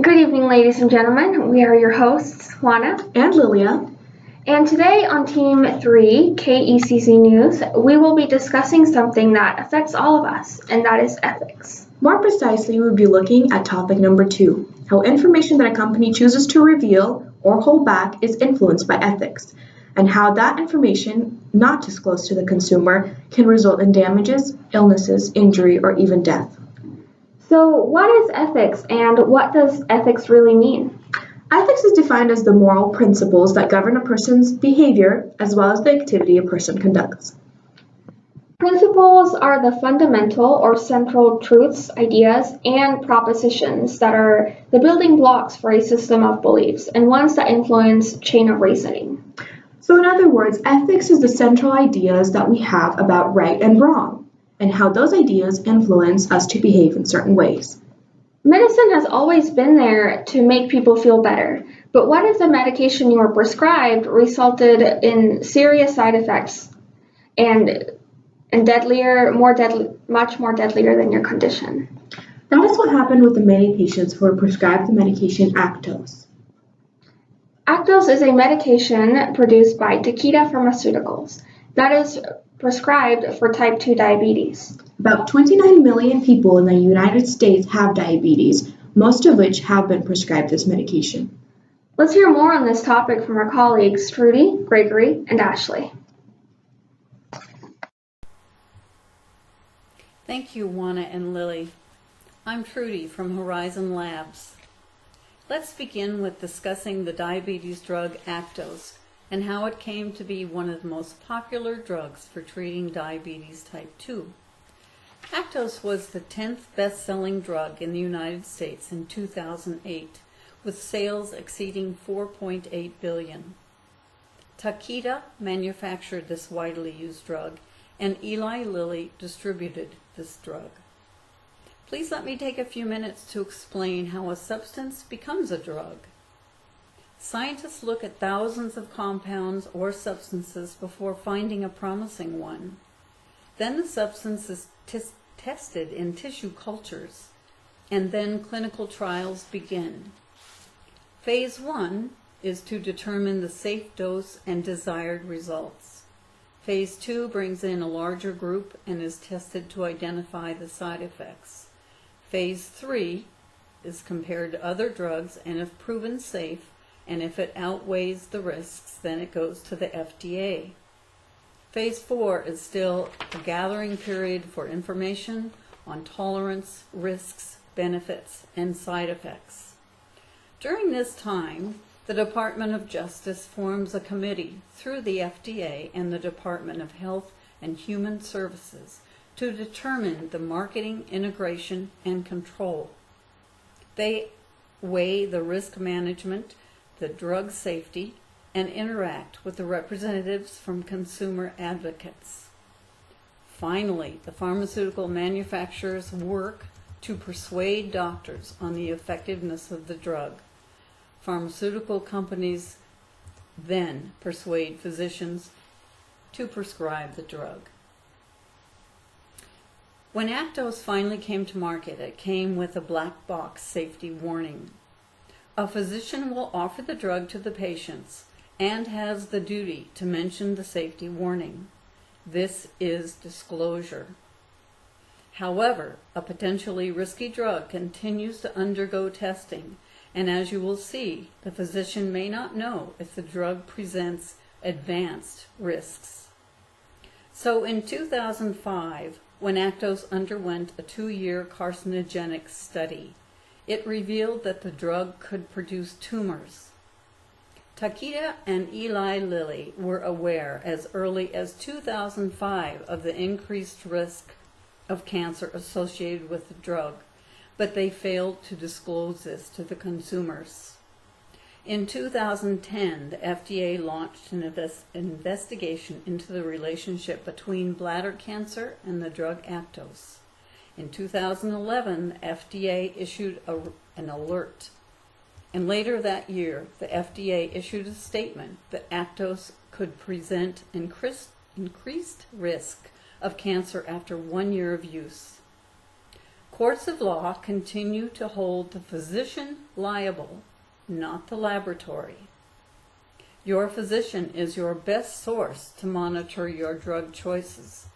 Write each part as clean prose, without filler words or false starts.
Good evening, ladies and gentlemen. We are your hosts, Juana and Lilia. And today on Team 3, KECC News, we will be discussing something that affects all of us, and that is ethics. More precisely, we'll be looking at topic number 2, how information that a company chooses to reveal or hold back is influenced by ethics, and how that information not disclosed to the consumer can result in damages, illnesses, injury, or even death. So, what is ethics, and what does ethics really mean? Ethics is defined as the moral principles that govern a person's behavior as well as the activity a person conducts. Principles are the fundamental or central truths, ideas, and propositions that are the building blocks for a system of beliefs and ones that influence chain of reasoning. So in other words, ethics is the central ideas that we have about right and wrong, and how those ideas influence us to behave in certain ways. Medicine has always been there to make people feel better, but what if the medication you were prescribed resulted in serious side effects and much more deadlier than your condition? That is what happened with the many patients who were prescribed the medication Actos. Actos is a medication produced by Takeda Pharmaceuticals that is prescribed for type 2 diabetes. About 29 million people in the United States have diabetes, most of which have been prescribed this medication. Let's hear more on this topic from our colleagues Trudy, Gregory, and Ashley. Thank you, Juana and Lily. I'm Trudy from Horizon Labs. Let's begin with discussing the diabetes drug Actos and how it came to be one of the most popular drugs for treating diabetes type 2. Actos was the 10th best-selling drug in the United States in 2008, with sales exceeding $4.8 billion. Takeda manufactured this widely used drug, and Eli Lilly distributed this drug. Please let me take a few minutes to explain how a substance becomes a drug. Scientists look at thousands of compounds or substances before finding a promising one. Then the substance is tested in tissue cultures, and then clinical trials begin. Phase 1 is to determine the safe dose and desired results. Phase 2 brings in a larger group and is tested to identify the side effects. Phase 3 is compared to other drugs, and if proven safe, and if it outweighs the risks, then it goes to the FDA. Phase 4 is still a gathering period for information on tolerance, risks, benefits, and side effects. During this time, the Department of Justice forms a committee through the FDA and the Department of Health and Human Services to determine the marketing, integration, and control. They weigh the risk management, the drug safety, and interact with the representatives from consumer advocates. Finally, the pharmaceutical manufacturers work to persuade doctors on the effectiveness of the drug. Pharmaceutical companies then persuade physicians to prescribe the drug. When Actos finally came to market, it came with a black box safety warning. A physician will offer the drug to the patients and has the duty to mention the safety warning. This is disclosure. However, a potentially risky drug continues to undergo testing, and as you will see, the physician may not know if the drug presents advanced risks. So in 2005, when Actos underwent a 2-year carcinogenic study, it revealed that the drug could produce tumors. Takeda and Eli Lilly were aware as early as 2005 of the increased risk of cancer associated with the drug, but they failed to disclose this to the consumers. In 2010, the FDA launched an investigation into the relationship between bladder cancer and the drug Actos. In 2011, the FDA issued an alert, and later that year, the FDA issued a statement that Actos could present increased risk of cancer after 1 year of use. courts of law continue to hold the physician liable, not the laboratory. Your physician is your best source to monitor your drug choices.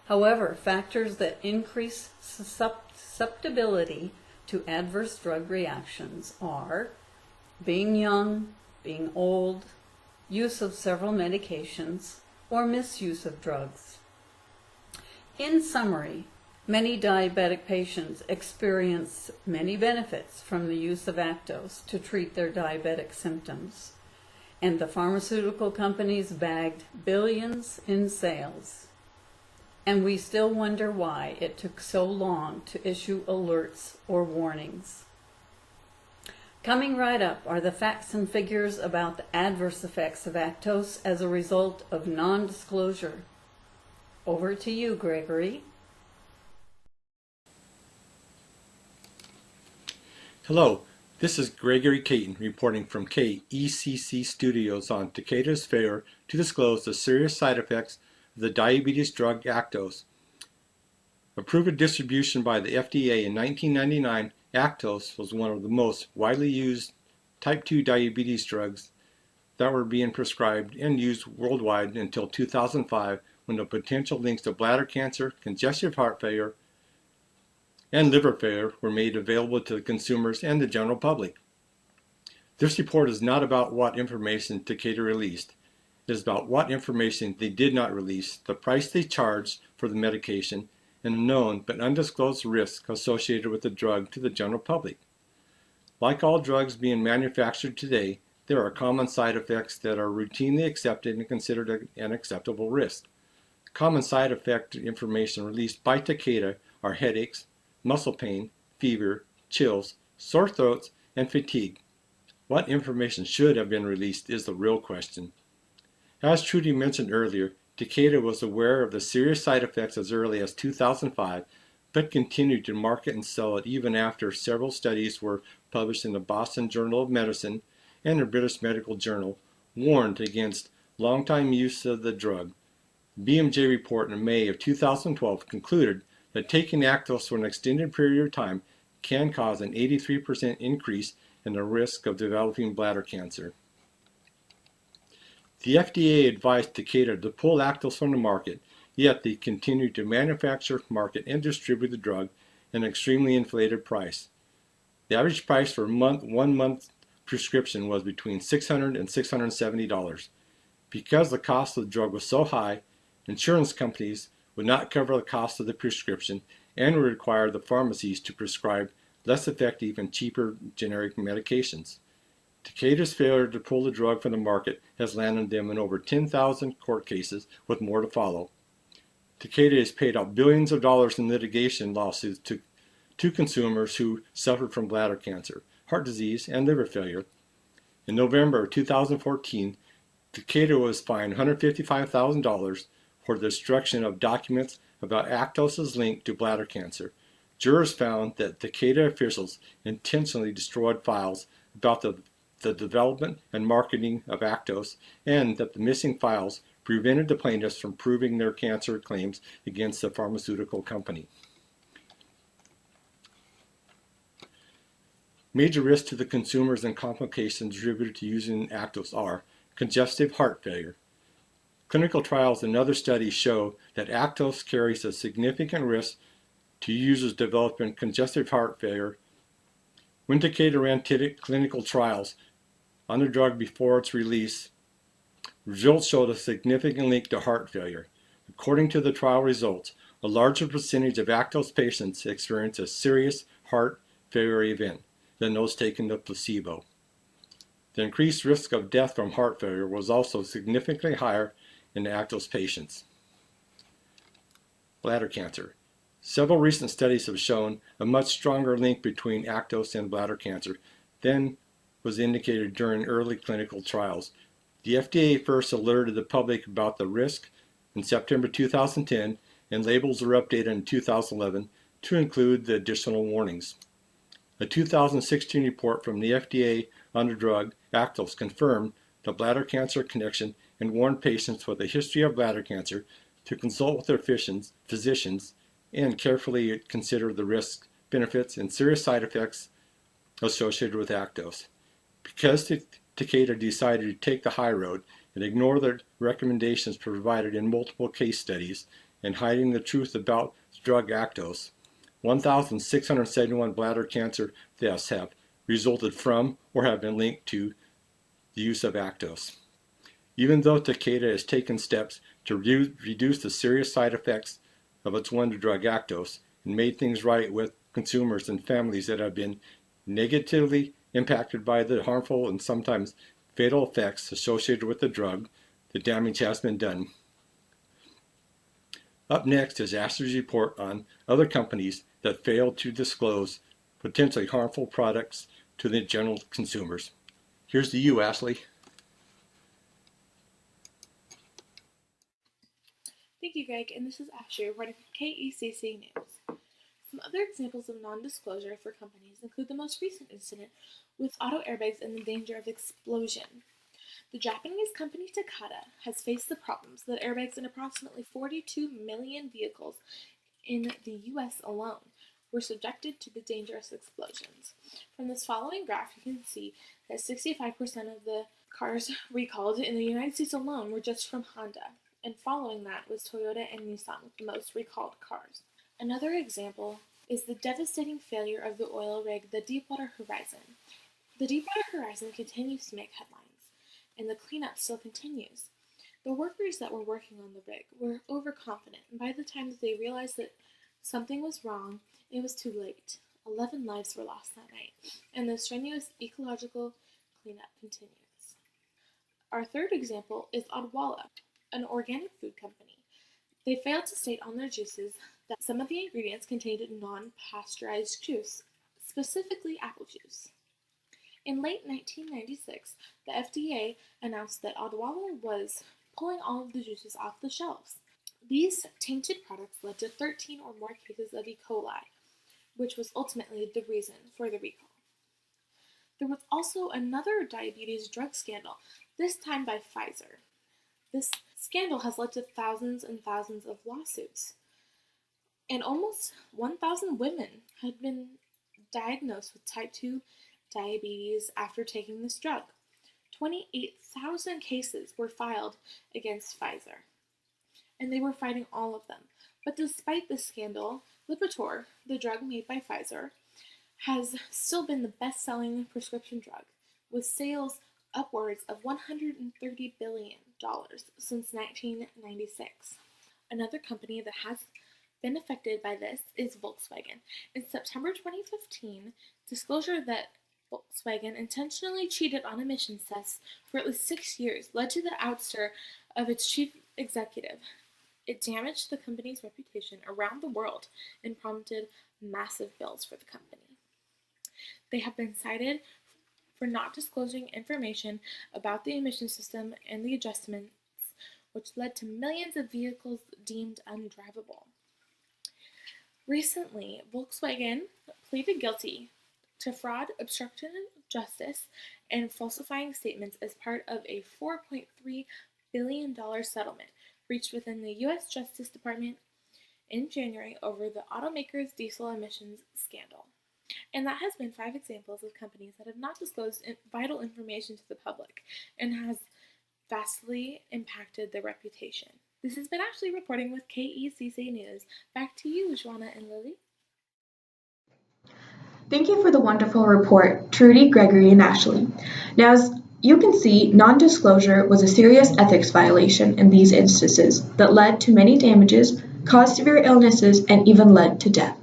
However, factors that increase susceptibility to adverse drug reactions are being young, being old, use of several medications, or misuse of drugs. In summary, many diabetic patients experience many benefits from the use of Actos to treat their diabetic symptoms, and the pharmaceutical companies bagged billions in sales. And we still wonder why it took so long to issue alerts or warnings. Coming right up are the facts and figures about the adverse effects of Actos as a result of non-disclosure. Over to you, Gregory. Hello, this is Gregory Caton reporting from KECC Studios on Takeda's failure to disclose the serious side effects of the diabetes drug Actos. Approved distribution by the FDA in 1999, Actos was one of the most widely used type 2 diabetes drugs that were being prescribed and used worldwide until 2005, when the potential links to bladder cancer, congestive heart failure, and liver failure were made available to the consumers and the general public. This report is not about what information Takeda released. It is about what information they did not release, the price they charged for the medication, and a known but undisclosed risk associated with the drug to the general public. Like all drugs being manufactured today, there are common side effects that are routinely accepted and considered an acceptable risk. Common side effect information released by Takeda are headaches, muscle pain, fever, chills, sore throats, and fatigue. What information should have been released is the real question. As Trudy mentioned earlier, Takeda was aware of the serious side effects as early as 2005, but continued to market and sell it even after several studies were published in the Boston Journal of Medicine and the British Medical Journal warned against long-time use of the drug. The BMJ report in May of 2012 concluded that taking Actos for an extended period of time can cause an 83% increase in the risk of developing bladder cancer. The FDA advised Takeda to pull Actos from the market, yet they continued to manufacture, market, and distribute the drug at an extremely inflated price. The average price for a 1 month prescription was between $600 and $670. Because the cost of the drug was so high, insurance companies would not cover the cost of the prescription and would require the pharmacies to prescribe less effective and cheaper generic medications. Takeda's failure to pull the drug from the market has landed them in over 10,000 court cases, with more to follow. Takeda has paid out billions of dollars in litigation lawsuits to consumers who suffered from bladder cancer, heart disease, and liver failure. In November of 2014, Takeda was fined $155,000 for the destruction of documents about Actos' link to bladder cancer. Jurors found that Takeda officials intentionally destroyed files about the development and marketing of Actos, and that the missing files prevented the plaintiffs from proving their cancer claims against the pharmaceutical company. Major risks to the consumers and complications attributed to using Actos are congestive heart failure. Clinical trials and other studies show that Actos carries a significant risk to users developing congestive heart failure. When Takeda ran clinical trials on the drug before its release, results showed a significant link to heart failure. According to the trial results, a larger percentage of Actos patients experience a serious heart failure event than those taking the placebo. The increased risk of death from heart failure was also significantly higher in the Actos patients. Bladder cancer. Several recent studies have shown a much stronger link between Actos and bladder cancer than was indicated during early clinical trials. The FDA first alerted the public about the risk in September 2010, and labels were updated in 2011 to include the additional warnings. A 2016 report from the FDA on the drug Actos confirmed the bladder cancer connection and warned patients with a history of bladder cancer to consult with their physicians and carefully consider the risks benefits and serious side effects associated with Actos. Because Takeda decided to take the high road and ignore the recommendations provided in multiple case studies and hiding the truth about the drug Actos, 1,671 bladder cancer deaths have resulted from or have been linked to the use of Actos. Even though Takeda has taken steps to reduce the serious side effects of its wonder drug Actos and made things right with consumers and families that have been negatively impacted by the harmful and sometimes fatal effects associated with the drug, the damage has been done. Up next is Ashley's report on other companies that failed to disclose potentially harmful products to the general consumers. Here's to you, Ashley. Thank you, Greg, and this is Ashley reporting from KECC News. Some other examples of non-disclosure for companies include the most recent incident with auto airbags and the danger of explosion. The Japanese company Takata has faced the problems that airbags in approximately 42 million vehicles in the US alone were subjected to the dangerous explosions. From this following graph, you can see that 65% of the cars recalled in the United States alone were just from Honda, and following that was Toyota and Nissan with the most recalled cars. Another example is the devastating failure of the oil rig, the Deepwater Horizon. The Deepwater Horizon continues to make headlines, and the cleanup still continues. The workers that were working on the rig were overconfident, and by the time that they realized that something was wrong, it was too late. 11 lives were lost that night, and the strenuous ecological cleanup continues. Our third example is Odwalla, an organic food company. They failed to state on their juices that some of the ingredients contained non-pasteurized juice, specifically apple juice. In late 1996, the FDA announced that Odwalla was pulling all of the juices off the shelves. These tainted products led to 13 or more cases of E. coli, which was ultimately the reason for the recall. There was also another diabetes drug scandal, this time by Pfizer. This scandal has led to thousands and thousands of lawsuits, and almost 1,000 women had been diagnosed with type 2 diabetes after taking this drug. 28,000 cases were filed against Pfizer, and they were fighting all of them. But despite this scandal, Lipitor, the drug made by Pfizer, has still been the best-selling prescription drug, with sales upwards of $130 billion since 1996. Another company that has been affected by this is Volkswagen. In September 2015, disclosure that Volkswagen intentionally cheated on emissions tests for at least 6 years led to the ouster of its chief executive. It damaged the company's reputation around the world and prompted massive bills for the company. They have been cited for not disclosing information about the emission system and the adjustments, which led to millions of vehicles deemed undrivable. Recently, Volkswagen pleaded guilty to fraud, obstruction of justice, and falsifying statements as part of a $4.3 billion settlement reached within the U.S. Justice Department in January over the automaker's diesel emissions scandal. And that has been 5 examples of companies that have not disclosed vital information to the public and has vastly impacted their reputation. This has been Ashley reporting with KECC News. Back to you, Joanna and Lily. Thank you for the wonderful report, Trudy, Gregory, and Ashley. Now, as you can see, non-disclosure was a serious ethics violation in these instances that led to many damages, caused severe illnesses, and even led to death.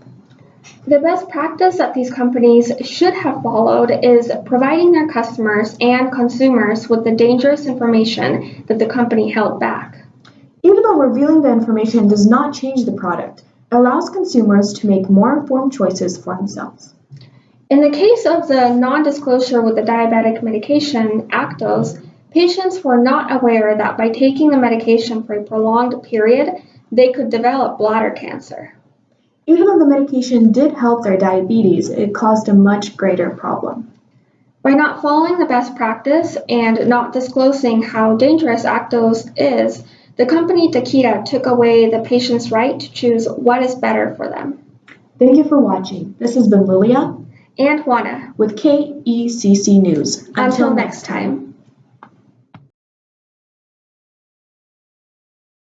The best practice that these companies should have followed is providing their customers and consumers with the dangerous information that the company held back. Even though revealing the information does not change the product, it allows consumers to make more informed choices for themselves. In the case of the non-disclosure with the diabetic medication, Actos, patients were not aware that by taking the medication for a prolonged period, they could develop bladder cancer. Even though the medication did help their diabetes, it caused a much greater problem. By not following the best practice and not disclosing how dangerous Actos is, the company Takeda took away the patient's right to choose what is better for them. Thank you for watching. This has been Lilia And Juana. with KECC News. Until next time.